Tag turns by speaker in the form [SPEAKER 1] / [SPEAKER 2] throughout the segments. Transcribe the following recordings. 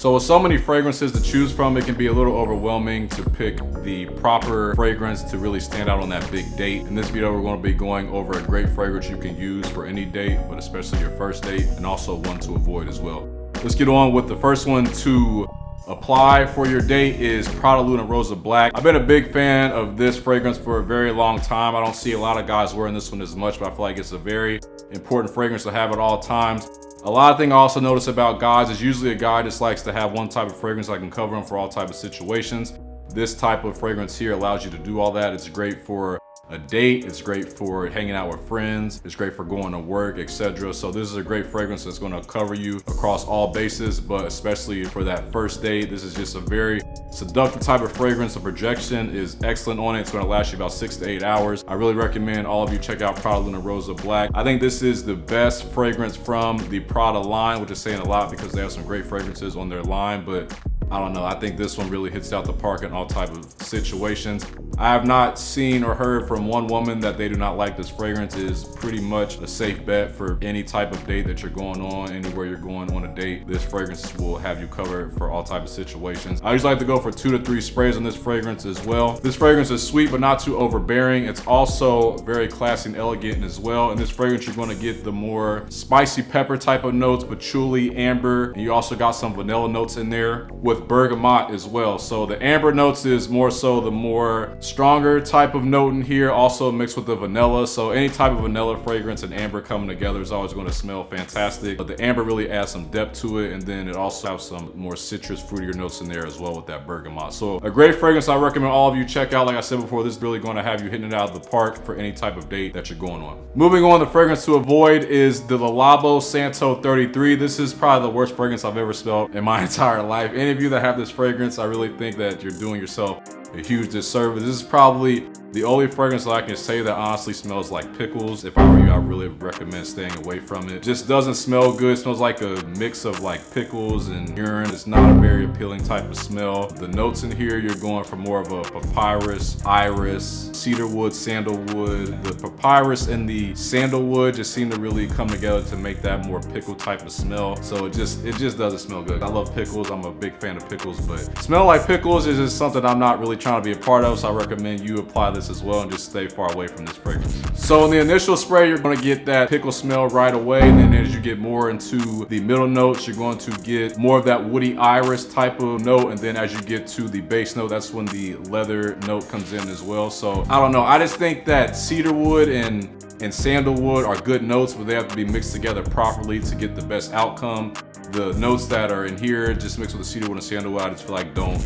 [SPEAKER 1] So with so many fragrances to choose from, it can be a little overwhelming to pick the proper fragrance to really stand out on that big date. In this video, we're going to be going over a great fragrance you can use for any date, but especially your first date, and also one to avoid as well. Let's get on with the first one to apply for your date is Prada Rosa Black. I've been a big fan of this fragrance for a very long time. I don't see a lot of guys wearing this one as much, but I feel like it's a very important fragrance to have at all times. A lot of things I also notice about guys is usually a guy just likes to have one type of fragrance that can cover him for all type of situations. This type of fragrance here allows you to do all that. It's great for a date, it's great for hanging out with friends, it's great for going to work, etc. So this is a great fragrance that's going to cover you across all bases, but especially for that first date. This is just a very seductive type of fragrance. The projection is excellent on it. It's going to last you about 6 to 8 hours. I really recommend all of you check out Prada Rosa Black. I think this is the best fragrance from the Prada line, which is saying a lot because they have some great fragrances on their line, but I don't know, I think this one really hits out the park in all type of situations. I have not seen or heard from one woman that they do not like this fragrance. It is pretty much a safe bet for any type of date that you're going on, anywhere you're going on a date. This fragrance will have you covered for all type of situations. I usually like to go for 2 to 3 sprays on this fragrance as well. This fragrance is sweet but not too overbearing. It's also very classy and elegant as well. In this fragrance, you're going to get the more spicy pepper type of notes, patchouli, amber, and you also got some vanilla notes in there with bergamot as well. So the amber notes is more so the more stronger type of note in here, also mixed with the vanilla. So any type of vanilla fragrance and amber coming together is always going to smell fantastic, but the amber really adds some depth to it, and then it also has some more citrus fruitier notes in there as well with that bergamot. So a great fragrance I recommend all of you check out. Like I said before, this is really going to have you hitting it out of the park for any type of date that you're going on. Moving on, the fragrance to avoid is the Llabo Santal 33. This is probably the worst fragrance I've ever smelled in my entire life. Any of you that have this fragrance, I really think that you're doing yourself a huge disservice. This is probably the only fragrance that I can say that honestly smells like pickles. If I were you, I really recommend staying away from it. Just doesn't smell good. It smells like a mix of like pickles and urine. It's not a very appealing type of smell. The notes in here, you're going for more of a papyrus, iris, cedarwood, sandalwood. The papyrus and the sandalwood just seem to really come together to make that more pickle type of smell. So it just doesn't smell good. I love pickles. I'm a big fan of pickles, but smell like pickles is just something I'm not really trying to be a part of. So I recommend you apply this as well and just stay far away from this fragrance. So in the initial spray, you're going to get that pickle smell right away, and then as you get more into the middle notes, you're going to get more of that woody iris type of note, and then as you get to the base note, that's when the leather note comes in as well. So I don't know, I just think that cedarwood and sandalwood are good notes, but they have to be mixed together properly to get the best outcome. The notes that are in here just mixed with the cedarwood and sandalwood, I just feel like don't,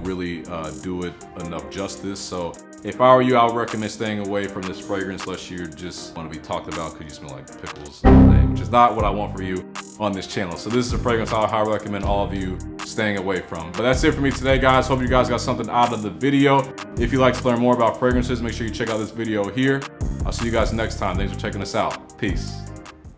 [SPEAKER 1] really do it enough justice. So if I were you, I would recommend staying away from this fragrance unless you just want to be talked about because you smell like pickles, which is not what I want for you on this channel. So this is a fragrance I highly recommend all of you staying away from. But that's it for me today, guys. Hope you guys got something out of the video. If you'd like to learn more about fragrances, make sure you check out this video here. I'll see you guys next time. Thanks for checking us out. Peace.